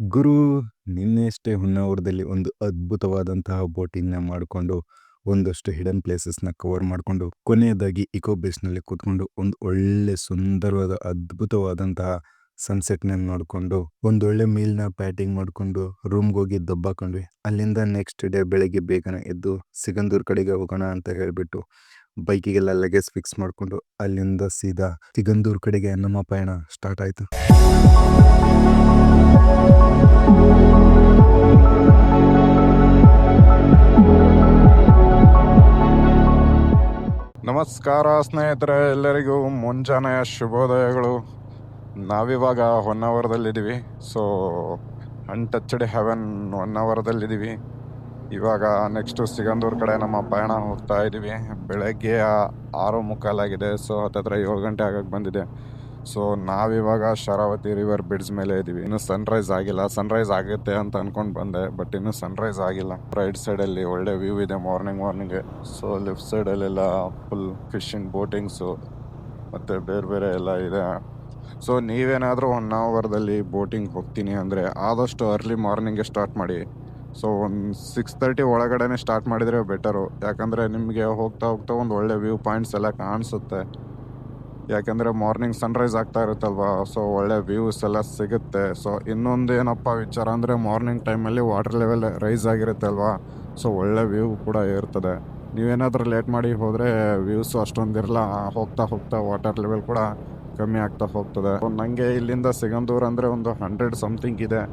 ಗುರು ನಿನ್ನೆಯಷ್ಟೇ ಹೊನ್ನಾವರದಲ್ಲಿ ಒಂದು ಅದ್ಭುತವಾದಂತಹ ಬೋಟಿಂಗ್‌ನ ಮಾಡಿಕೊಂಡು, ಒಂದಷ್ಟು ಹಿಡನ್ ಪ್ಲೇಸಸ್‌ನ ಕವರ್ ಮಾಡಿಕೊಂಡು, ಕೊನೆಯದಾಗಿ ಇಕೋ ಬೇಸ್‌ನಲ್ಲಿ ಕೂತ್ಕೊಂಡು, ಒಂದು ಒಳ್ಳೆ ಸುಂದರವಾದ ಅದ್ಭುತವಾದಂತಹ ಸನ್‌ಸೆಟ್‌ನ ನೋಡ್ಕೊಂಡು, ಒಂದೊಳ್ಳೆ ಮೀಲ್‌ನ ಪ್ಯಾಟಿಂಗ್ ಮಾಡ್ಕೊಂಡು, ರೂಮ್‌ಗೋಗಿ ದಬ್ಬಾಕೊಂಡ್ವಿ. ಅಲ್ಲಿಂದ ನೆಕ್ಸ್ಟ್ ಡೇ ಬೆಳಗ್ಗೆ ಬೇಗನೆ ಎದ್ದು ಸಿಗಂದೂರು ಕಡೆಗೆ ಹೋಗೋಣ ಅಂತ ಹೇಳ್ಬಿಟ್ಟು, ಬೈಕಿಗೆಲ್ಲ ಲಗೇಜ್ ಫಿಕ್ಸ್ ಮಾಡ್ಕೊಂಡು, ಅಲ್ಲಿಂದ ಸೀದಾ ಸಿಗಂದೂರು ಕಡೆಗೆ ನಮ್ಮ ಪಯಣ ಸ್ಟಾರ್ಟ್ ಆಯಿತು. ನಮಸ್ಕಾರ ಸ್ನೇಹಿತರೆ, ಎಲ್ಲರಿಗೂ ಮುಂಜಾನೆಯ ಶುಭೋದಯಗಳು. ನಾವಿವಾಗ ಹೊನ್ನಾವರದಲ್ಲಿದ್ದೀವಿ. ಸೊ ಅನ್ಟಚ್ಡ್ ಹೆವೆನ್ ಹೊನ್ನಾವರದಲ್ಲಿದ್ದೀವಿ. ಇವಾಗ ನೆಕ್ಸ್ಟು ಸಿಗಂದೂರು ಕಡೆ ನಮ್ಮ ಪಯಣ ಹೋಗ್ತಾ ಇದ್ದೀವಿ. ಬೆಳಗ್ಗೆ 6:45 ಆಗಿದೆ. ಸೊ ಹತ್ತತ್ರ 7 ಗಂಟೆ ಆಗಕ್ಕೆ ಬಂದಿದೆ. ಸೊ ನಾವಿವಾಗ ಶರಾವತಿ ರಿವರ್ ಬ್ರಿಡ್ಜ್ ಮೇಲೆ ಇದ್ದೀವಿ. ಇನ್ನು ಸನ್ರೈಸ್ ಆಗಿಲ್ಲ. ಸನ್ರೈಸ್ ಆಗುತ್ತೆ ಅಂತ ಅನ್ಕೊಂಡು ಬಂದೆ, ಬಟ್ ಇನ್ನೂ ಸನ್ರೈಸ್ ಆಗಿಲ್ಲ. ರೈಟ್ ಸೈಡಲ್ಲಿ ಒಳ್ಳೆ ವ್ಯೂ ಇದೆ ಮಾರ್ನಿಂಗ್. ಸೊ ಲೆಫ್ಟ್ ಸೈಡಲ್ಲೆಲ್ಲ ಫುಲ್ ಫಿಶಿಂಗ್, ಬೋಟಿಂಗ್ಸು ಮತ್ತು ಬೇರೆ ಎಲ್ಲ ಇದೆ. ಸೊ ನೀವೇನಾದರೂ ಹೊನ್ನಾವರದಲ್ಲಿ ಬೋಟಿಂಗ್ ಹೋಗ್ತೀನಿ ಅಂದರೆ ಆದಷ್ಟು ಅರ್ಲಿ ಮಾರ್ನಿಂಗ್ಗೆ ಸ್ಟಾರ್ಟ್ ಮಾಡಿ. ಸೊ ಒಂದು 6:30 ಒಳಗಡೆ ಸ್ಟಾರ್ಟ್ ಮಾಡಿದರೆ ಬೆಟರು. ಯಾಕಂದರೆ ನಿಮಗೆ ಹೋಗ್ತಾ ಒಂದು ಒಳ್ಳೆ ವ್ಯೂ ಪಾಯಿಂಟ್ಸ್ ಎಲ್ಲ ಕಾಣಿಸುತ್ತೆ. ಯಾಕೆಂದರೆ ಮಾರ್ನಿಂಗ್ ಸನ್ರೈಸ್ ಆಗ್ತಾ ಇರುತ್ತಲ್ವ, ಸೊ ಒಳ್ಳೆ ವ್ಯೂಸ್ ಎಲ್ಲ ಸಿಗುತ್ತೆ. ಸೊ ಇನ್ನೊಂದು ಏನಪ್ಪ ವಿಚಾರ ಅಂದರೆ ಮಾರ್ನಿಂಗ್ ಟೈಮಲ್ಲಿ ವಾಟರ್ ಲೆವೆಲ್ ರೈಸ್ ಆಗಿರುತ್ತೆ ಅಲ್ವಾ, ಸೊ ಒಳ್ಳೆ ವ್ಯೂ ಕೂಡ ಇರ್ತದೆ. ನೀವೇನಾದರೂ ಲೇಟ್ ಮಾಡಿ ಹೋದರೆ ವ್ಯೂಸು ಅಷ್ಟೊಂದಿರಲ್ಲ. ಹೋಗ್ತಾ ವಾಟರ್ ಲೆವೆಲ್ ಕೂಡ ಕಮ್ಮಿ ಆಗ್ತಾ ಹೋಗ್ತದೆ. ನನಗೆ ಇಲ್ಲಿಂದ ಸಿಗಂದೂರು ಅಂದರೆ ಒಂದು 100 ಸಮಥಿಂಗ್ ಇದೆ.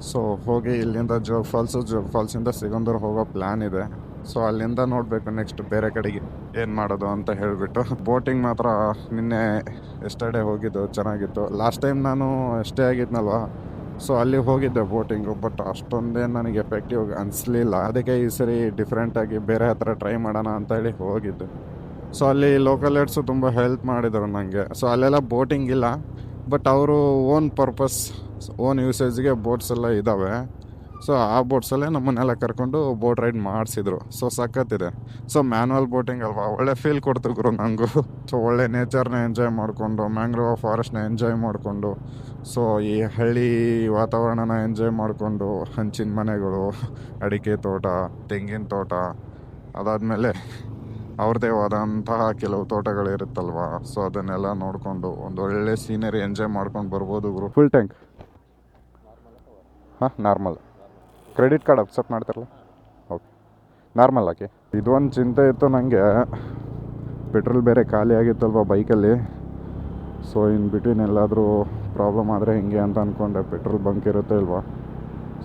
ಸೊ ಹೋಗಿ ಇಲ್ಲಿಂದ ಜೋಗ್ ಫಾಲ್ಸಿಂದ ಸಿಗಂದೂರು ಹೋಗೋ ಪ್ಲ್ಯಾನ್ ಇದೆ. ಸೊ ಅಲ್ಲಿಂದ ನೋಡಬೇಕು ನೆಕ್ಸ್ಟ್ ಬೇರೆ ಕಡೆಗೆ ಏನು ಮಾಡೋದು ಅಂತ ಹೇಳಿಬಿಟ್ಟು. ಬೋಟಿಂಗ್ ಮಾತ್ರ ನಿನ್ನೆ ಎಸ್ಟರ್ಡೇ ಹೋಗಿದ್ದು, ಚೆನ್ನಾಗಿತ್ತು. ಲಾಸ್ಟ್ ಟೈಮ್ ನಾನು ಎಷ್ಟೇ ಆಗಿದ್ನಲ್ವ, ಸೊ ಅಲ್ಲಿ ಹೋಗಿದ್ದೆ ಬೋಟಿಂಗು, ಬಟ್ ಅಷ್ಟೊಂದೇನು ನನಗೆ ಎಫೆಕ್ಟಿವ್ ಅನಿಸ್ಲಿಲ್ಲ. ಅದಕ್ಕೆ ಈ ಸರಿ ಡಿಫ್ರೆಂಟಾಗಿ ಬೇರೆ ಹತ್ರ ಟ್ರೈ ಮಾಡೋಣ ಅಂತೇಳಿ ಹೋಗಿದ್ದು. ಸೊ ಅಲ್ಲಿ ಲೋಕಲ್ ಏಡ್ಸು ತುಂಬ ಹೆಲ್ಪ್ ಮಾಡಿದರು ನನಗೆ. ಸೊ ಅಲ್ಲೆಲ್ಲ ಬೋಟಿಂಗ್ ಇಲ್ಲ, ಬಟ್ ಅವರು ಓನ್ ಪರ್ಪಸ್, ಓನ್ ಯೂಸೇಜ್ಗೆ ಬೋಟ್ಸ್ ಎಲ್ಲ ಇದ್ದಾವೆ. ಸೊ ಆ ಬೋಟ್ಸಲ್ಲೇ ನಮ್ಮನ್ನೆಲ್ಲ ಕರ್ಕೊಂಡು ಬೋಟ್ ರೈಡ್ ಮಾಡಿಸಿದ್ರು. ಸೊ ಸಖತ್ತಿದೆ. ಸೊ ಮ್ಯಾನ್ಯಲ್ ಬೋಟಿಂಗ್ ಅಲ್ವಾ, ಒಳ್ಳೆ ಫೀಲ್ ಕೊಡ್ತು ಗುರು ನನಗೂ. ಸೊ ಒಳ್ಳೆ ನೇಚರ್ನ ಎಂಜಾಯ್ ಮಾಡಿಕೊಂಡು, ಮ್ಯಾಂಗ್ರೋವ್ ಫಾರೆಸ್ಟ್ನ ಎಂಜಾಯ್ ಮಾಡಿಕೊಂಡು, ಸೊ ಈ ಹಳ್ಳಿ ವಾತಾವರಣನ ಎಂಜಾಯ್ ಮಾಡಿಕೊಂಡು, ಹಂಚಿನ ಮನೆಗಳು, ಅಡಿಕೆ ತೋಟ, ತೆಂಗಿನ ತೋಟ, ಅದಾದಮೇಲೆ ಅವ್ರದ್ದೇ ಆದಂತಹ ಕೆಲವು ತೋಟಗಳಿರುತ್ತಲ್ವ, ಸೊ ಅದನ್ನೆಲ್ಲ ನೋಡಿಕೊಂಡು ಒಂದು ಒಳ್ಳೆ ಸೀನರಿ ಎಂಜಾಯ್ ಮಾಡ್ಕೊಂಡು ಬರ್ಬೋದು ಗುರು. Full tank normal. Credit card accept ಮಾಡ್ತಾರಲ್ಲ, ಓಕೆ ನಾರ್ಮಲ್ ಹಾಕಿ. ಇದೊಂದು ಚಿಂತೆ ಇತ್ತು ನನಗೆ, ಪೆಟ್ರೋಲ್ ಬೇರೆ ಖಾಲಿ ಆಗಿತ್ತಲ್ವ ಬೈಕಲ್ಲಿ. ಸೊ ಇನ್ ಬಿಟ್ವೀನ್ ಎಲ್ಲಾದರೂ ಪ್ರಾಬ್ಲಮ್ ಆದರೆ ಹಿಂಗೆ ಅಂತ ಅಂದ್ಕೊಂಡೆ. ಪೆಟ್ರೋಲ್ ಬಂಕ್ ಇರುತ್ತೆ ಇಲ್ವಾ,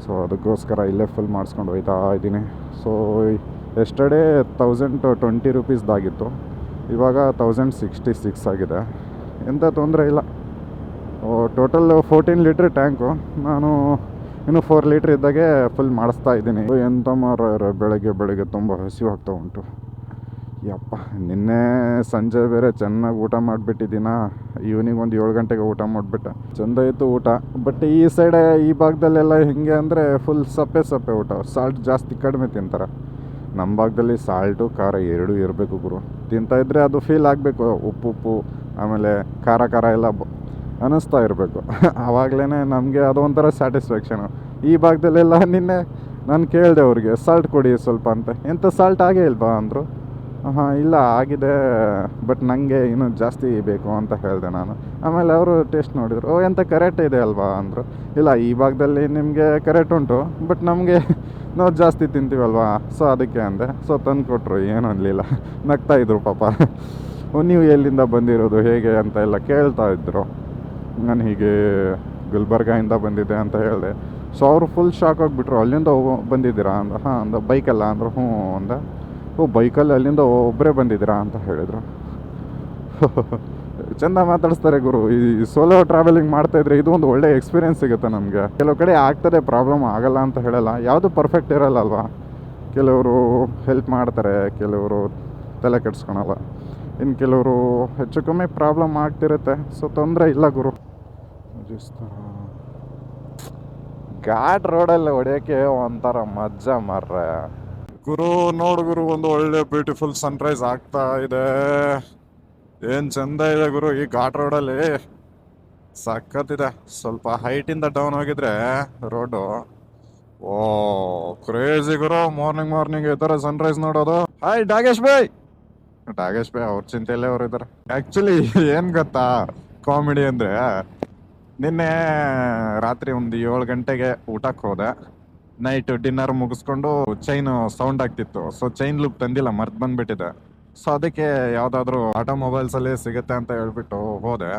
ಸೊ ಅದಕ್ಕೋಸ್ಕರ ಇಲ್ಲೇ ಫುಲ್ ಮಾಡಿಸ್ಕೊಂಡು ಹೋಯ್ತಾ ಇದ್ದೀನಿ. ಸೊ ಎಸ್ಟರ್ಡೇ 1020 ರುಪೀಸ್ದಾಗಿತ್ತು, ಇವಾಗ 1066 ಆಗಿದೆ. ಎಂಥ ತೊಂದರೆ ಇಲ್ಲ. Total 14 litre tank. ನಾನು ಇನ್ನು 4 ಲೀಟ್ರ್ ಇದ್ದಾಗೆ ಫುಲ್ ಮಾಡಿಸ್ತಾ ಇದ್ದೀನಿ. ಎಂಥ ಬೆಳಗ್ಗೆ ತುಂಬ ಹಸಿವಾಗ್ತಾ ಉಂಟು. ಯಪ್ಪ, ನಿನ್ನೆ ಸಂಜೆ ಬೇರೆ ಚೆನ್ನಾಗಿ ಊಟ ಮಾಡಿಬಿಟ್ಟಿದ್ದೀನ. ಈವ್ನಿಂಗ್ ಒಂದು 7 ಗಂಟೆಗೆ ಊಟ ಮಾಡಿಬಿಟ್ಟೆ. ಚೆಂದ ಇತ್ತು ಊಟ. ಬಟ್ ಈ ಸೈಡೆ ಈ ಭಾಗದಲ್ಲೆಲ್ಲ ಹೆಂಗೆ ಅಂದರೆ ಫುಲ್ ಸಪ್ಪೆ ಊಟ. ಸಾಲ್ಟ್ ಜಾಸ್ತಿ ಕಡಿಮೆ ತಿಂತಾರೆ. ನಮ್ಮ ಭಾಗದಲ್ಲಿ ಸಾಲ್ಟು ಖಾರ ಎರಡೂ ಇರಬೇಕು ಗುರು. ತಿಂತಾಯಿದ್ರೆ ಅದು ಫೀಲ್ ಆಗಬೇಕು. ಉಪ್ಪು ಆಮೇಲೆ ಖಾರ ಎಲ್ಲ ಅನ್ನಿಸ್ತಾ ಇರಬೇಕು. ಆವಾಗಲೇ ನಮಗೆ ಅದೊಂಥರ ಸ್ಯಾಟಿಸ್ಫ್ಯಾಕ್ಷನು. ಈ ಭಾಗದಲ್ಲೆಲ್ಲ ನಿನ್ನೆ ನಾನು ಕೇಳಿದೆ ಅವ್ರಿಗೆ, ಸಾಲ್ಟ್ ಕೊಡಿ ಸ್ವಲ್ಪ ಅಂತ. ಎಂಥ ಸಾಲ್ಟ್ ಆಗೇ ಇಲ್ವಾ ಅಂದರು. ಹಾಂ ಇಲ್ಲ ಆಗಿದೆ, ಬಟ್ ನನಗೆ ಇನ್ನೂ ಜಾಸ್ತಿ ಬೇಕು ಅಂತ ಹೇಳಿದೆ ನಾನು. ಆಮೇಲೆ ಅವರು ಟೇಸ್ಟ್ ನೋಡಿದರು, ಓ ಎಂಥ ಕರೆಕ್ಟ್ ಇದೆ ಅಲ್ವಾ ಅಂದರು. ಇಲ್ಲ, ಈ ಭಾಗದಲ್ಲಿ ನಿಮಗೆ ಕರೆಕ್ಟ್ ಉಂಟು, ಬಟ್ ನಮಗೆ ನಾವು ಜಾಸ್ತಿ ತಿಂತೀವಲ್ವಾ, ಸೊ ಅದಕ್ಕೆ ಅಂದೆ. ಸೊ ತಂದು ಕೊಟ್ಟರು, ಏನೂ ಅನ್ನಲಿಲ್ಲ, ನಗ್ತಾಯಿದ್ರು ಪಾಪ. ನೀವು ಎಲ್ಲಿಂದ ಬಂದಿರೋದು ಹೇಗೆ ಅಂತ ಎಲ್ಲ ಕೇಳ್ತಾ ಇದ್ದರು. ನಾನು ಹೀಗೆ ಗುಲ್ಬರ್ಗಾಯಿಂದ ಬಂದಿದ್ದೆ ಅಂತ ಹೇಳಿದೆ. ಸೊ ಅವರು ಫುಲ್ ಶಾಕ್ ಆಗಿಬಿಟ್ರು. ಅಲ್ಲಿಂದ ಬಂದಿದ್ದೀರಾ ಅಂದ. ಹಾಂ ಅಂದ. ಬೈಕಲ್ಲ ಅಂದರು. ಹ್ಞೂ ಅಂದ. ಓ ಬೈಕಲ್ಲಿ ಅಲ್ಲಿಂದ ಒಬ್ಬರೇ ಬಂದಿದ್ದೀರಾ ಅಂತ ಹೇಳಿದರು. ಚೆಂದ ಮಾತಾಡಿಸ್ತಾರೆ ಗುರು. ಈ ಸೋಲೋ ಟ್ರಾವೆಲಿಂಗ್ ಮಾಡ್ತಾಯಿದ್ರೆ ಇದು ಒಂದು ಒಳ್ಳೆ ಎಕ್ಸ್ಪೀರಿಯೆನ್ಸ್ ಸಿಗುತ್ತೆ ನಮಗೆ. ಕೆಲವು ಕಡೆ ಆಗ್ತದೆ, ಪ್ರಾಬ್ಲಮ್ ಆಗಲ್ಲ ಅಂತ ಹೇಳಲ್ಲ. ಯಾವುದು ಪರ್ಫೆಕ್ಟ್ ಇರಲ್ಲ ಅಲ್ವಾ. ಕೆಲವರು ಹೆಲ್ಪ್ ಮಾಡ್ತಾರೆ, ಕೆಲವರು ತಲೆ ಕೆಡಿಸ್ಕೊಳಲ್ಲ, ಇನ್ನು ಕೆಲವರು ಹೆಚ್ಚು ಕಮ್ಮಿ ಪ್ರಾಬ್ಲಮ್ ಆಗ್ತಿರುತ್ತೆ. ಸೊ ತೊಂದರೆ ಇಲ್ಲ ಗುರು. ಘಾಟ್ ರೋಡಲ್ಲಿ ಹೊಡೆಯೋಕ್ಕೆ ಒಂಥರ ಮಜಾ ಮಾರ್ರೆ ಗುರು. ನೋಡು ಗುರು, ಒಂದು ಒಳ್ಳೆ ಬ್ಯೂಟಿಫುಲ್ ಸನ್ರೈಸ್ ಆಗ್ತಾ ಇದೆ. ಏನು ಚಂದ ಇದೆ ಗುರು ಈ ಘಾಟ್ ರೋಡಲ್ಲಿ. ಸಖತ್ತಿದೆ. ಸ್ವಲ್ಪ ಹೈಟಿಂದ ಡೌನ್ ಹೋಗಿದ್ರೆ ರೋಡು, ಓ ಕ್ರೇಜಿ ಗುರು. ಮಾರ್ನಿಂಗ್ ಈ ತರ ಸನ್ರೈಸ್ ನೋಡೋದು. ಹಾಯ್ ಡಾಗೇಶ್ ಭಾಯ್. ಡಾಗೇಶ್ ಭಾಯ್ ಅವ್ರ ಚಿಂತೆಯಲ್ಲೇ ಅವ್ರು ಇದಾರೆ. ಆಕ್ಚುಲಿ ಏನ್ ಗೊತ್ತಾ ಕಾಮಿಡಿ ಅಂದ್ರೆ, ನಿನ್ನೆ ರಾತ್ರಿ ಒಂದು 7 ಗಂಟೆಗೆ ಊಟಕ್ಕೆ ಹೋದೆ. ನೈಟ್ ಡಿನ್ನರ್ ಮುಗಿಸ್ಕೊಂಡು ಚೈನ್ ಸೌಂಡ್ ಆಗ್ತಿತ್ತು. ಸೊ ಚೈನ್ ಲೂಪ್ ತಂದಿಲ್ಲ, ಮರ್ತ್ ಬಂದ್ಬಿಟ್ಟಿದೆ. ಸೊ ಅದಕ್ಕೆ ಯಾವ್ದಾದ್ರು ಆಟೋಮೊಬೈಲ್ಸ್ ಅಲ್ಲಿ ಸಿಗುತ್ತೆ ಅಂತ ಹೇಳ್ಬಿಟ್ಟು ಹೋದೆ.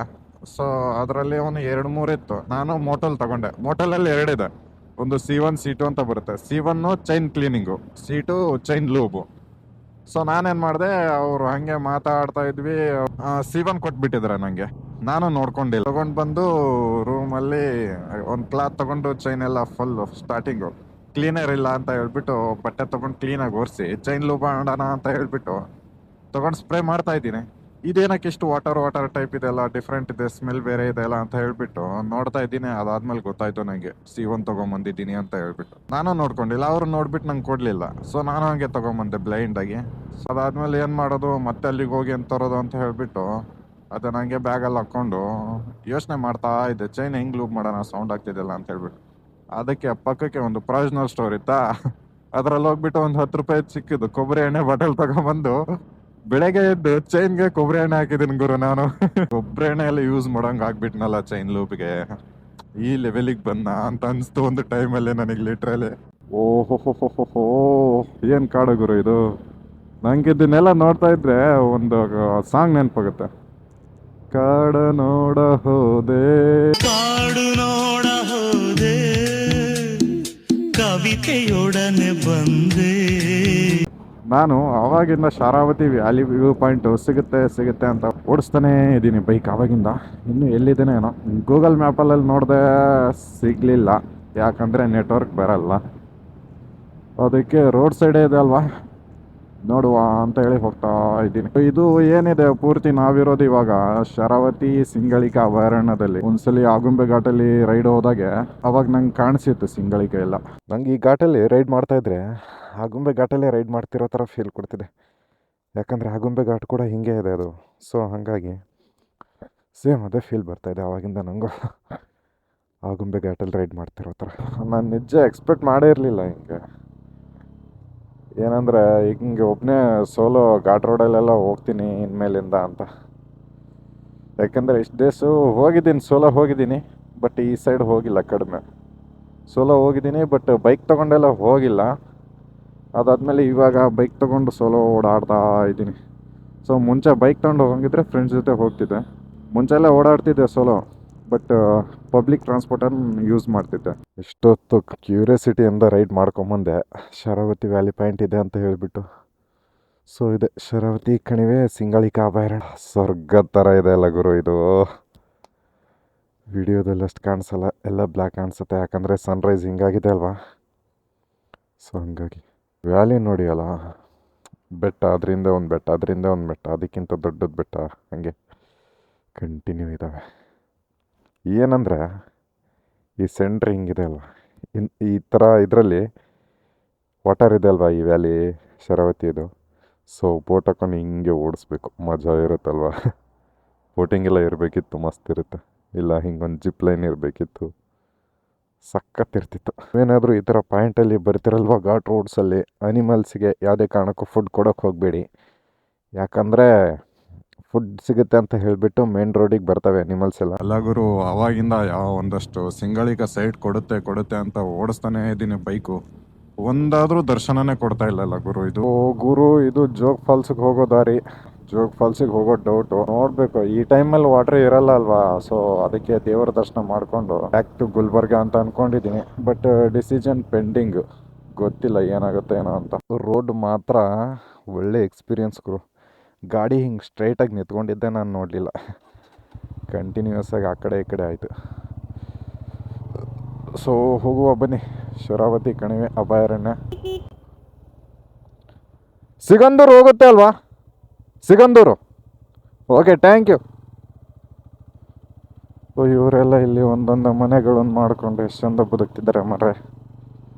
ಸೊ ಅದರಲ್ಲಿ ಒಂದು 2-3 ಇತ್ತು. ನಾನು ಮೋಟಲ್ ತಗೊಂಡೆ. ಮೋಟಲ್ ಅಲ್ಲಿ 2 ಇದೆ. ಒಂದು C1 C2 ಅಂತ ಬರುತ್ತೆ. C1 chain cleaning, C2 chain lube. So ನಾನೇನ್ ಮಾಡಿದೆ, ಅವ್ರು ಹಂಗೆ ಮಾತಾಡ್ತಾ ಇದ್ವಿ. C1 ಕೊಟ್ಬಿಟ್ಟಿದ್ರೆ ನಂಗೆ. ನಾನು ನೋಡ್ಕೊಂಡಿಲ್ಲ. ತಗೊಂಡ್ ಬಂದು ರೂಮಲ್ಲಿ ಒಂದು ಕ್ಲಾತ್ ತಗೊಂಡು ಚೈನ್ ಎಲ್ಲ ಫುಲ್ ಸ್ಟಾರ್ಟಿಂಗು ಕ್ಲೀನರ್ ಇಲ್ಲ ಅಂತ ಹೇಳ್ಬಿಟ್ಟು ಬಟ್ಟೆ ತಗೊಂಡು ಕ್ಲೀನಾಗಿ ಒರೆಸಿ ಚೈನ್ ಲೂಬ್ ಮಾಡೋಣ ಅಂತ ಹೇಳ್ಬಿಟ್ಟು ತಗೊಂಡು ಸ್ಪ್ರೇ ಮಾಡ್ತಾ ಇದ್ದೀನಿ. ಇದೇನಕ್ಕೆ ಇಷ್ಟು ವಾಟರ್ ಟೈಪ್ ಇದೆಲ್ಲ, ಡಿಫ್ರೆಂಟ್ ಇದೆ, ಸ್ಮೆಲ್ ಬೇರೆ ಇದೆಲ್ಲ ಅಂತ ಹೇಳ್ಬಿಟ್ಟು ನೋಡ್ತಾ ಇದ್ದೀನಿ. ಅದಾದ್ಮೇಲೆ ಗೊತ್ತಾಯ್ತು ನಂಗೆ C1 ತಗೊಂಬಂದಿದ್ದೀನಿ ಅಂತ ಹೇಳ್ಬಿಟ್ಟು. ನಾನು ನೋಡ್ಕೊಂಡಿಲ್ಲ, ಅವ್ರು ನೋಡ್ಬಿಟ್ಟು ನಂಗೆ ಕೊಡ್ಲಿಲ್ಲ. ಸೊ ನಾನು ಹಂಗೆ ತಗೊಂಬಂದೆ ಬ್ಲೈಂಡ್ ಆಗಿ. ಸೊ ಅದಾದ್ಮೇಲೆ ಏನ್ ಮಾಡೋದು, ಮತ್ತೆ ಅಲ್ಲಿಗೆ ಹೋಗಿ ಅಂತ ತರೋದು ಅಂತ ಹೇಳ್ಬಿಟ್ಟು ಅದನ್ನ ಹಂಗೆ ಬ್ಯಾಗಲ್ಲಿ ಹಾಕೊಂಡು ಯೋಚನೆ ಮಾಡ್ತಾ ಇದ್ದೆ, ಚೈನ್ ಹೆಂಗ್ ಲೂಪ್ ಮಾಡೋಣ, ಸೌಂಡ್ ಆಗ್ತಿದೆಲ್ಲ ಅಂತ ಹೇಳ್ಬಿಟ್ಟು. ಅದಕ್ಕೆ ಪಕ್ಕಕ್ಕೆ ಒಂದು ಪ್ರಾವಿಷನಲ್ ಸ್ಟೋರ್ ಇತ್ತಾ, ಅದ್ರಲ್ಲಿ ಹೋಗ್ಬಿಟ್ಟು ಒಂದು 10 ರೂಪಾಯಿ ಸಿಕ್ಕಿದ್ದು ಕೊಬ್ಬರಿ ಎಣ್ಣೆ ಬಾಟಲ್ ತಗೊಂಡ್ಬಂದು ಬೆಳಗ್ಗೆ ಎದ್ದು ಚೈನ್ಗೆ ಕೊಬ್ಬರಿ ಎಣ್ಣೆ ಹಾಕಿದ್ದೀನಿ ಗುರು ನಾನು. ಕೊಬ್ಬರಿ ಎಣ್ಣೆ ಎಲ್ಲ ಯೂಸ್ ಮಾಡೋಂಗ್ ಆಗ್ಬಿಟ್ನಲ್ಲ ಚೈನ್ ಲೂಪ್ಗೆ. ಈ ಲೆವೆಲಿಗೆ ಬಂದ ಅಂತ ಅನ್ಸ್ತು ಒಂದು ಟೈಮಲ್ಲಿ ನನಗೆ ಲಿಟ್ರಲಿ. ಓಹೋ ಏನ್ ಕಾಡು ಗುರು ಇದು. ನಂಗೆ ಇದನ್ನೆಲ್ಲ ನೋಡ್ತಾ ಇದ್ರೆ ಒಂದು ಸಾಂಗ್ ನೆನಪಾಗುತ್ತೆ. ಕಾಡ ನೋಡ ಹೋದೆ, ಕಾಡು ನೋಡ ಹೋದೆ, ಕವಿತೆಯೊಡನೆ ಬಂದೆ. ನಾನು ಅವಾಗಿಂದ ಶರಾವತಿ ವ್ಯಾಲಿ ವ್ಯೂ ಪಾಯಿಂಟ್ ಸಿಗುತ್ತೆ ಅಂತ ಓಡಿಸ್ತಾನೆ ಇದ್ದೀನಿ ಬೈಕ್ ಅವಾಗಿಂದ. ಇನ್ನು ಎಲ್ಲಿದ್ದೇನೆ ಏನೋ. ಗೂಗಲ್ ಮ್ಯಾಪಲ್ಲಿ ನೋಡಿದೆ, ಸಿಗ್ಲಿಲ್ಲ. ಯಾಕಂದರೆ ನೆಟ್ವರ್ಕ್ ಬರಲ್ಲ. ಅದಕ್ಕೆ ರೋಡ್ ಸೈಡೇ ಇದೆ ಅಲ್ವಾ, ನೋಡುವ ಅಂತ ಹೇಳಿ ಹೋಗ್ತಾ ಇದ್ದೀನಿ. ಇದು ಏನಿದೆ ಪೂರ್ತಿ ನಾವಿರೋದು ಇವಾಗ ಶರಾವತಿ ಸಿಂಗಳಿಕ ಅಭಯಾರಣ್ಯದಲ್ಲಿ. ಒಂದ್ಸಲಿ ಆಗುಂಬೆ ಘಾಟಲ್ಲಿ ರೈಡ್ ಹೋದಾಗೆ ಅವಾಗ ನಂಗೆ ಕಾಣಿಸಿತ್ತು ಸಿಂಗಳಿಕ ಎಲ್ಲ. ನಂಗೆ ಈ ಘಾಟಲ್ಲಿ ರೈಡ್ ಮಾಡ್ತಾ ಇದ್ರೆ ಆಗುಂಬೆ ಘಾಟಲ್ಲೇ ರೈಡ್ ಮಾಡ್ತಿರೋ ಥರ ಫೀಲ್ ಕೊಡ್ತಿದೆ. ಯಾಕಂದರೆ ಆಗುಂಬೆ ಘಾಟ್ ಕೂಡ ಹಿಂಗೆ ಇದೆ ಅದು. ಸೊ ಹಾಗಾಗಿ ಸೇಮ್ ಅದೇ ಫೀಲ್ ಬರ್ತಾಯಿದೆ ಆವಾಗಿಂದ ನನಗೂ. ಆಗುಂಬೆ ಘಾಟಲ್ಲಿ ರೈಡ್ ಮಾಡ್ತಿರೋ ಥರ ನಾನು ನಿಜ ಎಕ್ಸ್ಪೆಕ್ಟ್ ಮಾಡೇ ಇರಲಿಲ್ಲ ಹಿಂಗೆ. ಏನಂದರೆ ಹಿಂಗೆ ಒಬ್ಬನೇ ಸೋಲೋ ಘಾಟ್ ರೋಡಲ್ಲೆಲ್ಲ ಹೋಗ್ತೀನಿ ಇನ್ಮೇಲಿಂದ ಅಂತ. ಯಾಕೆಂದರೆ ಇಷ್ಟು ಡೇಸು ಹೋಗಿದ್ದೀನಿ, ಸೋಲೋ ಹೋಗಿದ್ದೀನಿ, ಬಟ್ ಈ ಸೈಡ್ ಹೋಗಿಲ್ಲ. ಕಡಿಮೆ ಸೋಲೋ ಹೋಗಿದ್ದೀನಿ, ಬಟ್ ಬೈಕ್ ತೊಗೊಂಡೆಲ್ಲ ಹೋಗಿಲ್ಲ. ಅದಾದಮೇಲೆ ಇವಾಗ ಬೈಕ್ ತೊಗೊಂಡು ಸೋಲೋ ಓಡಾಡ್ತಾ ಇದ್ದೀನಿ. ಸೊ ಮುಂಚೆ ಬೈಕ್ ತೊಗೊಂಡು ಹೋಗಿದ್ರೆ ಫ್ರೆಂಡ್ಸ್ ಜೊತೆ ಹೋಗ್ತಿದ್ದೆ. ಮುಂಚೆಲ್ಲ ಓಡಾಡ್ತಿದ್ದೆ ಸೋಲೋ, ಬಟ್ ಪಬ್ಲಿಕ್ ಟ್ರಾನ್ಸ್ಪೋರ್ಟನ್ನು ಯೂಸ್ ಮಾಡ್ತಿದ್ದೆ. ಇಷ್ಟೊತ್ತು ಕ್ಯೂರಿಯಾಸಿಟಿಯಿಂದ ರೈಡ್ ಮಾಡ್ಕೊಂಬಂದೆ. ಶರಾವತಿ ವ್ಯಾಲಿ ಪಾಯಿಂಟ್ ಇದೆ ಅಂತ ಹೇಳಿಬಿಟ್ಟು. ಸೊ ಇದೆ ಶರಾವತಿ ಕಣಿವೆ ಸಿಂಗಳಿಕ ಅಭಯಾರಣ್ಯ. ಸ್ವರ್ಗ ಥರ ಇದೆ ಅಲ್ಲ ಗುರು ಇದು. ವಿಡಿಯೋದಲ್ಲಿ ಅಷ್ಟು ಕಾಣಿಸಲ್ಲ, ಎಲ್ಲ ಬ್ಲ್ಯಾಕ್ ಕಾಣಿಸುತ್ತೆ. ಯಾಕಂದರೆ ಸನ್ರೈಸ್ ಹಿಂಗಾಗಿದೆ ಅಲ್ವಾ. ಸೊ ಹಂಗಾಗಿ ವ್ಯಾಲಿ ನೋಡಿ ಅಲ್ಲ, ಬೆಟ್ಟ, ಅದರಿಂದ ಒಂದು ಬೆಟ್ಟ, ಅದರಿಂದ ಒಂದು ಬೆಟ್ಟ, ಅದಕ್ಕಿಂತ ದೊಡ್ಡದು ಬೆಟ್ಟ, ಹಾಗೆ ಕಂಟಿನ್ಯೂ ಇದ್ದಾವೆ. ಏನಂದರೆ ಈ ಸೆಂಟ್ರ್ ಹಿಂಗಿದೆ ಅಲ್ವ, ಈ ಥರ ಇದರಲ್ಲಿ ವಾಟರ್ ಇದೆ ಅಲ್ವಾ ಈ ವ್ಯಾಲಿ ಶರಾವತಿದು. ಸೊ ಬೋಟ್ ಹಾಕೊಂಡು ಹಿಂಗೆ ಓಡಿಸ್ಬೇಕು, ಮಜಾ ಇರುತ್ತಲ್ವ. ಬೋಟಿಂಗೆಲ್ಲ ಇರಬೇಕಿತ್ತು, ಮಸ್ತ್ ಇರುತ್ತೆ. ಇಲ್ಲ ಹಿಂಗೊಂದು ಜಿಪ್ ಲೈನ್ ಇರಬೇಕಿತ್ತು, ಸಖತ್ತಿರ್ತಿತ್ತು. ಏನಾದರೂ ಈ ಥರ ಪಾಯಿಂಟಲ್ಲಿ ಬರ್ತಿರಲ್ವ ಘಾಟ್ ರೋಡ್ಸಲ್ಲಿ, ಅನಿಮಲ್ಸ್ಗೆ ಯಾವುದೇ ಕಾರಣಕ್ಕೂ ಫುಡ್ ಕೊಡೋಕ್ಕೆ ಹೋಗಬೇಡಿ. ಯಾಕಂದರೆ ಫುಡ್ ಸಿಗುತ್ತೆ ಅಂತ ಹೇಳಿಬಿಟ್ಟು ಮೇನ್ ರೋಡಿಗೆ ಬರ್ತವೆ ಅನಿಮಲ್ಸ್ ಎಲ್ಲ. ಅಲ್ಲ ಗುರು, ಅವಾಗಿಂದ ಯಾವ ಒಂದಷ್ಟು ಸಿಂಗಳಿಕ ಸೈಡ್ ಕೊಡುತ್ತೆ ಅಂತ ಓಡಿಸ್ತಾನೆ ಇದ್ದೀನಿ ಬೈಕು. ಒಂದಾದರೂ ದರ್ಶನನೇ ಕೊಡ್ತಾ ಇಲ್ಲಲ್ಲ ಗುರು ಇದು. ಗುರು ಇದು ಜೋಗ್ ಫಾಲ್ಸಿಗೆ ಹೋಗೋ ದಾರಿ. ಜೋಗ್ ಫಾಲ್ಸಿಗೆ ಹೋಗೋ ಡೌಟು, ನೋಡಬೇಕು. ಈ ಟೈಮಲ್ಲಿ ವಾಟ್ರ್ ಇರಲ್ಲ ಅಲ್ವಾ. ಸೊ ಅದಕ್ಕೆ ದೇವರ ದರ್ಶನ ಮಾಡಿಕೊಂಡು ಬ್ಯಾಕ್ ಟು ಗುಲ್ಬರ್ಗ ಅಂತ ಅಂದ್ಕೊಂಡಿದ್ದೀನಿ. ಬಟ್ ಡಿಸಿಷನ್ ಪೆಂಡಿಂಗ್, ಗೊತ್ತಿಲ್ಲ ಏನಾಗುತ್ತೆ ಏನೋ ಅಂತ. ರೋಡ್ ಮಾತ್ರ ಒಳ್ಳೆ ಎಕ್ಸ್ಪೀರಿಯನ್ಸ್ ಗುರು. ಗಾಡಿ ಹಿಂಗೆ ಸ್ಟ್ರೈಟಾಗಿ ನಿಂತ್ಕೊಂಡಿದ್ದೆ ನಾನು ನೋಡಲಿಲ್ಲ. ಕಂಟಿನ್ಯೂಸ್ ಆಗಿ ಆ ಕಡೆ ಈ ಕಡೆ ಆಯಿತು. ಸೊ ಹೋಗುವ ಬನ್ನಿ ಶರಾವತಿ ಕಣಿವೆ ಅಭಯಾರಣ್ಯ. ಸಿಗಂದೂರು ಹೋಗುತ್ತೆ ಅಲ್ವಾ, ಸಿಗಂದೂರು. Okay, thank you. ಇವರೆಲ್ಲ ಇಲ್ಲಿ ಒಂದೊಂದು ಮನೆಗಳನ್ನು ಮಾಡಿಕೊಂಡು ಎಷ್ಟು ಚಂದ ಬದುಕ್ತಿದ್ದಾರೆ ಮರೆ.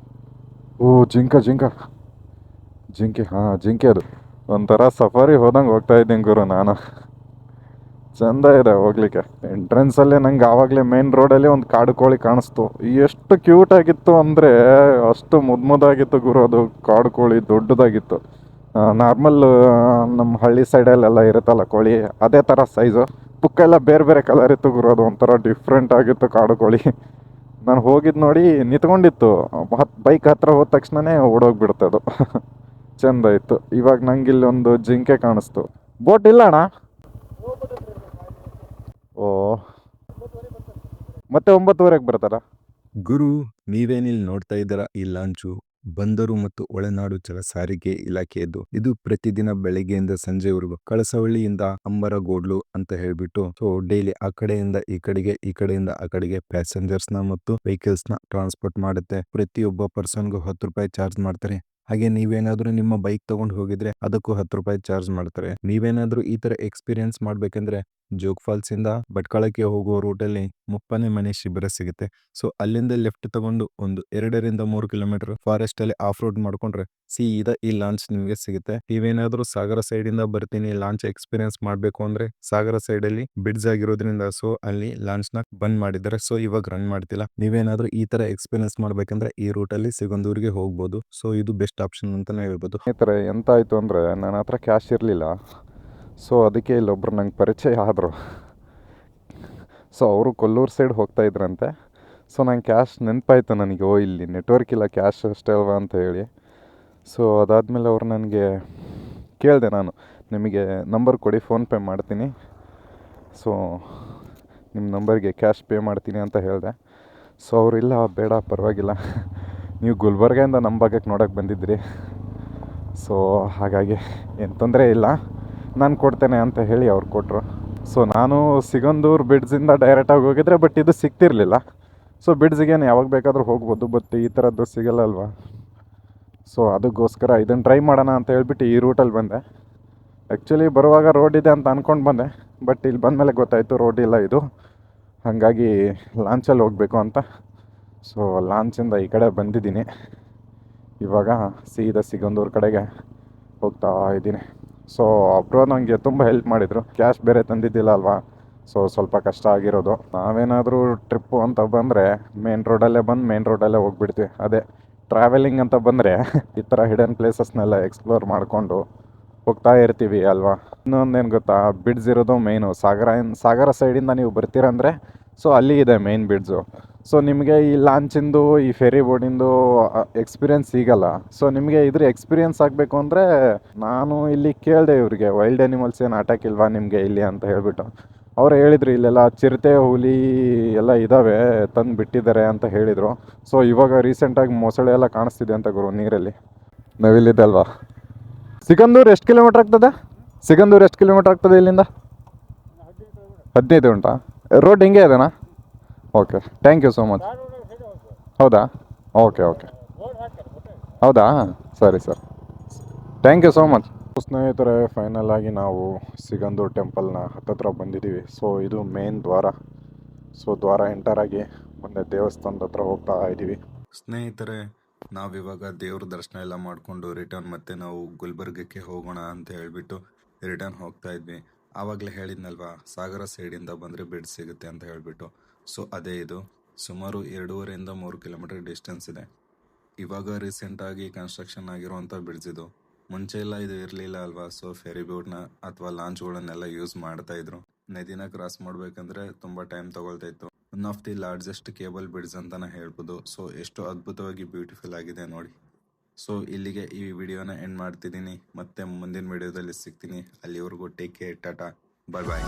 ಓ ಜಿಂಕೆ, ಹಾಂ ಜಿಂಕೆ. ಅದು ಒಂಥರ ಸಫಾರಿ ಹೋದಂಗೆ ಹೋಗ್ತಾ ಇದ್ದೀನಿ ಗುರು ನಾನು. ಚಂದ ಇದೆ ಹೋಗ್ಲಿಕ್ಕೆ. ಎಂಟ್ರೆನ್ಸಲ್ಲೇ ನಂಗೆ ಆವಾಗಲೇ ಮೇನ್ ರೋಡಲ್ಲಿ ಒಂದು ಕಾಡು ಕೋಳಿ ಕಾಣಿಸ್ತು. ಎಷ್ಟು ಕ್ಯೂಟ್ ಆಗಿತ್ತು ಅಂದರೆ ಅಷ್ಟು ಮುದ್ದಾಗಿತ್ತು ಗುರು. ಅದು ಕಾಡು ಕೋಳಿ ದೊಡ್ಡದಾಗಿತ್ತು. ನಾರ್ಮಲ್ ನಮ್ಮ ಹಳ್ಳಿ ಸೈಡಲ್ಲೆಲ್ಲ ಇರುತ್ತಲ್ಲ ಕೋಳಿ, ಅದೇ ಥರ ಸೈಜು. ಪುಕ್ಕ ಎಲ್ಲ ಬೇರೆ ಬೇರೆ ಕಲರ್ ಇತ್ತು ಗುರು. ಅದು ಒಂಥರ ಡಿಫ್ರೆಂಟ್ ಆಗಿತ್ತು ಕಾಡು ಕೋಳಿ. ನಾನು ಹೋಗಿದ್ದು ನೋಡಿ ನಿಂತ್ಕೊಂಡಿತ್ತು. ಬೈಕ್ ಹತ್ರ ಹೋದ ತಕ್ಷಣವೇ ಓಡೋಗ್ಬಿಡುತ್ತೆ ಅದು. ಚಂದ ಇತ್ತು. ಇವಾಗ ನಂಗೆ ಇಲ್ಲಿ ಒಂದು ಜಿಂಕೆ ಕಾಣಿಸ್ತು. ಬೋಟ್ ಇಲ್ಲ ಅಣ್ಣ? ಓ, ಮತ್ತೆ 9:30ಗೆ ಬರ್ತಾರಾ? ಗುರು, ನೀವೇನಿಲ್ಲಿ ನೋಡ್ತಾ ಇದ್ದೀರಾ ಈ ಲಾಂಚು ಬಂದರು ಮತ್ತು ಒಳನಾಡು ಜಲ ಸಾರಿಗೆ ಇಲಾಖೆಯದ್ದು. ಇದು ಪ್ರತಿದಿನ ಬೆಳಗ್ಗೆಯಿಂದ ಸಂಜೆವರೆಗೂ ಕಳಸವಳ್ಳಿಯಿಂದ ಅಂಬರಗೋಡ್ಲು ಅಂತ ಹೇಳ್ಬಿಟ್ಟು ಸೊ ಡೈಲಿ ಆ ಕಡೆಯಿಂದ ಈ ಕಡೆಗೆ, ಈ ಕಡೆಯಿಂದ ಆ ಕಡೆಗೆ ಪ್ಯಾಸೆಂಜರ್ಸ್ ನ ಮತ್ತು ವೆಹಿಕಲ್ಸ್ ನ ಟ್ರಾನ್ಸ್ಪೋರ್ಟ್ ಮಾಡುತ್ತೆ. ಪ್ರತಿಯೊಬ್ಬ ಪರ್ಸನ್ಗೂ 10 ರೂಪಾಯಿ ಚಾರ್ಜ್ ಮಾಡ್ತಾರೆ. ಹಾಗೆ ನೀವೇನಾದ್ರೂ ನಿಮ್ಮ ಬೈಕ್ ತಗೊಂಡು ಹೋಗಿದ್ರೆ ಅದಕ್ಕೂ 10 ರೂಪಾಯಿ ಚಾರ್ಜ್ ಮಾಡ್ತಾರೆ. ನೀವೇನಾದ್ರೂ ಈ ತರ ಎಕ್ಸ್ಪೀರಿಯನ್ಸ್ ಮಾಡ್ಬೇಕಂದ್ರೆ ಜೋಗ್ ಫಾಲ್ಸ್ ಇಂದ ಭಟ್ಕಳಕ್ಕೆ ಹೋಗುವ ರೂಟಲ್ಲಿ ಮುಪ್ಪನೆ ಮನೆ ಶಿಬಿರ ಸಿಗುತ್ತೆ. ಸೊ ಅಲ್ಲಿಂದ ಲೆಫ್ಟ್ ತಗೊಂಡು ಒಂದು 2-3 ಕಿಲೋಮೀಟರ್ ಫಾರೆಸ್ಟ್ ಅಲ್ಲಿ ಆಫ್ ರೋಡ್ ಮಾಡ್ಕೊಂಡ್ರೆ ಸೀದಾ ಈ ಲಾಂಚ್ ನಿಮಗೆ ಸಿಗುತ್ತೆ. ನೀವೇನಾದ್ರೂ ಸಾಗರ ಸೈಡ್ ಇಂದ ಬರ್ತೀನಿ ಲಾಂಚ್ ಎಕ್ಸ್ಪೀರಿಯನ್ಸ್ ಮಾಡ್ಬೇಕು ಅಂದ್ರೆ ಸಾಗರ ಸೈಡ್ ಅಲ್ಲಿ ಬಿಡ್ಸ್ ಆಗಿರೋದ್ರಿಂದ ಸೊ ಅಲ್ಲಿ ಲಾಂಚ್ ನ ಬಂದ್ ಮಾಡಿದ್ದಾರೆ. ಸೊ ಇವಾಗ ರನ್ ಮಾಡ್ತಿಲ್ಲ. ನೀವೇನಾದ್ರೂ ಈ ತರ ಎಕ್ಸ್ಪೀರಿಯನ್ಸ್ ಮಾಡ್ಬೇಕಂದ್ರೆ ಈ ರೂಟ್ ಅಲ್ಲಿ ಸಿಗಂದೂರಿಗೆ ಹೋಗ್ಬೋದು. ಸೊ ಇದು ಬೆಸ್ಟ್ ಆಪ್ಷನ್ ಅಂತಾನೆ ಹೇಳ್ಬೋದು. ಈ ಥರ ಎಂತ ಆಯಿತು ಅಂದರೆ ನನ್ನ ಹತ್ರ ಕ್ಯಾಶ್ ಇರಲಿಲ್ಲ. ಸೊ ಅದಕ್ಕೆ ಇಲ್ಲೊಬ್ರು ನಂಗೆ ಪರಿಚಯ ಆದರು. ಸೊ ಅವರು ಕೊಲ್ಲೂರು ಸೈಡ್ ಹೋಗ್ತಾ ಇದ್ರಂತೆ. ಸೊ ನಂಗೆ ಕ್ಯಾಶ್ ನೆನಪಾಯ್ತು ನನಗೆ. ಓ, ಇಲ್ಲಿ ನೆಟ್ವರ್ಕ್ ಇಲ್ಲ, ಕ್ಯಾಶ್ ಅಷ್ಟೇ ಅಲ್ವಾ ಅಂತ ಹೇಳಿ. ಸೊ ಅದಾದಮೇಲೆ ಅವ್ರು ನನಗೆ ಕೇಳಿದೆ, ನಾನು ನಿಮಗೆ ನಂಬರ್ ಕೊಡಿ, ಫೋನ್ಪೇ ಮಾಡ್ತೀನಿ, ಸೊ ನಿಮ್ಮ ನಂಬರ್ಗೆ ಕ್ಯಾಶ್ ಪೇ ಮಾಡ್ತೀನಿ ಅಂತ ಹೇಳಿದೆ. ಸೊ ಅವರಿಲ್ಲ, ಬೇಡ ಪರವಾಗಿಲ್ಲ, ನೀವು ಗುಲ್ಬರ್ಗದಿಂದ ನಮ್ಮ ಭಾಗಕ್ಕೆ ನೋಡೋಕ್ಕೆ ಬಂದಿದ್ರಿ, ಸೊ ಹಾಗಾಗಿ ಏನು ತೊಂದರೆ ಇಲ್ಲ, ನಾನು ಕೊಡ್ತೇನೆ ಅಂತ ಹೇಳಿ ಅವ್ರು ಕೊಟ್ಟರು. ಸೊ ನಾನು ಸಿಗಂದೂರು ಬಿಡ್ಸಿಂದ ಡೈರೆಕ್ಟಾಗಿ ಹೋಗಿದ್ರೆ ಬಟ್ ಇದು ಸಿಗ್ತಿರ್ಲಿಲ್ಲ. ಸೊ ಬಿಡ್ಸಿಗೇನು ಯಾವಾಗ ಬೇಕಾದರೂ ಹೋಗ್ಬೋದು, ಬಟ್ ಈ ಥರದ್ದು ಸಿಗಲ್ಲ ಅಲ್ವಾ. ಸೊ ಅದಕ್ಕೋಸ್ಕರ ಇದನ್ನು ಟ್ರೈ ಮಾಡೋಣ ಅಂತ ಹೇಳ್ಬಿಟ್ಟು ಈ ರೂಟಲ್ಲಿ ಬಂದೆ. ಆ್ಯಕ್ಚುಲಿ ಬರುವಾಗ ರೋಡ್ ಇದೆ ಅಂತ ಅಂದ್ಕೊಂಡು ಬಂದೆ, ಬಟ್ ಇಲ್ಲಿ ಬಂದಮೇಲೆ ಗೊತ್ತಾಯಿತು ರೋಡ್ ಇಲ್ಲ ಇದು. ಹಾಗಾಗಿ ಲಾಂಚಲ್ಲಿ ಹೋಗಬೇಕು ಅಂತ. ಸೊ ಲಾಂಚಿಂದ ಈ ಕಡೆ ಬಂದಿದ್ದೀನಿ. ಇವಾಗ ಸೀದಾ ಸಿಗಂದೂರು ಕಡೆಗೆ ಹೋಗ್ತಾ ಇದ್ದೀನಿ. ಸೊ ಒಬ್ಬರು ನನಗೆ ತುಂಬ ಹೆಲ್ಪ್ ಮಾಡಿದರು. ಕ್ಯಾಶ್ ಬೇರೆ ತಂದಿದ್ದಿಲ್ಲ ಅಲ್ವಾ, ಸೊ ಸ್ವಲ್ಪ ಕಷ್ಟ ಆಗಿರೋದು. ನಾವೇನಾದರೂ ಟ್ರಿಪ್ಪು ಅಂತ ಬಂದರೆ ಮೇನ್ ರೋಡಲ್ಲೇ ಬಂದು ಮೇನ್ ರೋಡಲ್ಲೇ ಹೋಗ್ಬಿಡ್ತೀವಿ. ಅದೇ ಟ್ರಾವೆಲಿಂಗ್ ಅಂತ ಬಂದರೆ ಈ ಥರ ಹಿಡನ್ ಪ್ಲೇಸಸ್ನೆಲ್ಲ ಎಕ್ಸ್ಪ್ಲೋರ್ ಮಾಡಿಕೊಂಡು ಹೋಗ್ತಾ ಇರ್ತೀವಿ ಅಲ್ವಾ. ಇನ್ನೊಂದೇನು ಗೊತ್ತಾ, ಬಿಡ್ಸ್ ಇರೋದು ಮೇಯ್ನು ಸಾಗರ ಸೈಡಿಂದ ನೀವು ಬರ್ತೀರಂದರೆ ಸೊ ಅಲ್ಲಿ ಇದೆ ಮೇಯ್ನ್ ಬಿಡ್ಸು. ಸೊ ನಿಮಗೆ ಈ ಲಾಂಚಿಂದು ಈ ಫೆರಿ ಬೋರ್ಡಿಂದು ಎಕ್ಸ್ಪೀರಿಯೆನ್ಸ್ ಸಿಗಲ್ಲ. ಸೊ ನಿಮಗೆ ಇದ್ರ ಎಕ್ಸ್ಪೀರಿಯೆನ್ಸ್ ಆಗಬೇಕು ಅಂದರೆ ನಾನು ಇಲ್ಲಿ ಕೇಳಿದೆ ಇವ್ರಿಗೆ, ವೈಲ್ಡ್ ಆ್ಯನಿಮಲ್ಸ್ ಏನು ಅಟ್ಯಾಕ್ ಇಲ್ವಾ ನಿಮಗೆ ಇಲ್ಲಿ ಅಂತ ಹೇಳ್ಬಿಟ್ಟು. ಅವ್ರು ಹೇಳಿದ್ರು ಇಲ್ಲೆಲ್ಲ ಚಿರತೆ, ಹುಲಿ ಎಲ್ಲ ಇದ್ದಾವೆ, ತಂದು ಬಿಟ್ಟಿದ್ದಾರೆ ಅಂತ ಹೇಳಿದರು. ಸೊ ಇವಾಗ ರೀಸೆಂಟಾಗಿ ಮೊಸಳೆ ಎಲ್ಲ ಕಾಣಿಸ್ತಿದೆ ಅಂತ ಗುರು ನೀರಲ್ಲಿ. ನವಿಲಿದೆ ಅಲ್ವಾ. ಸಿಗಂದೂರು ಎಷ್ಟು ಕಿಲೋಮೀಟ್ರ್ ಆಗ್ತದೆ? ಸಿಗಂದೂರು ಎಷ್ಟು ಕಿಲೋಮೀಟ್ರ್ ಆಗ್ತದೆ ಇಲ್ಲಿಂದ? 15 ಉಂಟಾ? ರೋಡ್ ಹಿಂಗೆ ಇದೆನಾ? Okay, thank you so much. ಹೌದಾ? ಓಕೆ ಓಕೆ, ಹೌದಾ, ಸರಿ sir, thank you so much. ಸ್ನೇಹಿತರೆ, ಫೈನಲ್ ಆಗಿ ನಾವು ಸಿಗಂದೂರು ಟೆಂಪಲ್ನ ಹತ್ತತ್ರ ಬಂದಿದ್ದೀವಿ. ಸೊ ಇದು ಮೇನ್ ದ್ವಾರ. ಸೊ ದ್ವಾರ ಎಂಟರ್ ಆಗಿ ಮುಂದೆ ದೇವಸ್ಥಾನದ ಹತ್ರ ಹೋಗ್ತಾ ಇದ್ದೀವಿ. ಸ್ನೇಹಿತರೆ, ನಾವಿವಾಗ ದೇವ್ರ ದರ್ಶನ ಎಲ್ಲ ಮಾಡಿಕೊಂಡು ರಿಟರ್ನ್ ಮತ್ತೆ ನಾವು ಗುಲ್ಬರ್ಗಕ್ಕೆ ಹೋಗೋಣ ಅಂತ ಹೇಳ್ಬಿಟ್ಟು ರಿಟರ್ನ್ ಹೋಗ್ತಾ ಇದ್ವಿ. ಆವಾಗಲೇ ಹೇಳಿದ್ನಲ್ವಾ ಸಾಗರ ಸೈಡಿಂದ ಬಂದರೆ ಬೆಡ್ ಸಿಗುತ್ತೆ ಅಂತ ಹೇಳ್ಬಿಟ್ಟು. ಸೊ ಅದೇ ಇದು ಸುಮಾರು 2.5-3 ಕಿಲೋಮೀಟರ್ ಡಿಸ್ಟೆನ್ಸ್ ಇದೆ. ಇವಾಗ ರೀಸೆಂಟಾಗಿ ಕನ್ಸ್ಟ್ರಕ್ಷನ್ ಆಗಿರುವಂಥ ಬ್ರಿಡ್ಜ್ ಇದು. ಮುಂಚೆ ಎಲ್ಲ ಇದು ಇರಲಿಲ್ಲ ಅಲ್ವಾ. ಸೊ ಫೆರಿ ಬೋಟ್ನ ಅಥವಾ ಲಾಂಚ್ಗಳನ್ನೆಲ್ಲ ಯೂಸ್ ಮಾಡ್ತಾ ಇದ್ರು. ನದಿನ ಕ್ರಾಸ್ ಮಾಡ್ಬೇಕಂದ್ರೆ ತುಂಬ ಟೈಮ್ ತಗೊಳ್ತಾ ಇತ್ತು. One of the largest cable bridge ಅಂತಾನೆ ಹೇಳ್ಬೋದು. ಸೊ ಎಷ್ಟು ಅದ್ಭುತವಾಗಿ ಬ್ಯೂಟಿಫುಲ್ ಆಗಿದೆ ನೋಡಿ. ಸೊ ಇಲ್ಲಿಗೆ ಈ ವಿಡಿಯೋನ ಎಂಡ್ ಮಾಡ್ತಿದ್ದೀನಿ. ಮತ್ತೆ ಮುಂದಿನ ವಿಡಿಯೋದಲ್ಲಿ ಸಿಗ್ತೀನಿ. ಅಲ್ಲಿವರೆಗೂ ಟೇಕ್ ಕೇರ್, ಟಾಟಾ, ಬಾಯ್ ಬಾಯ್.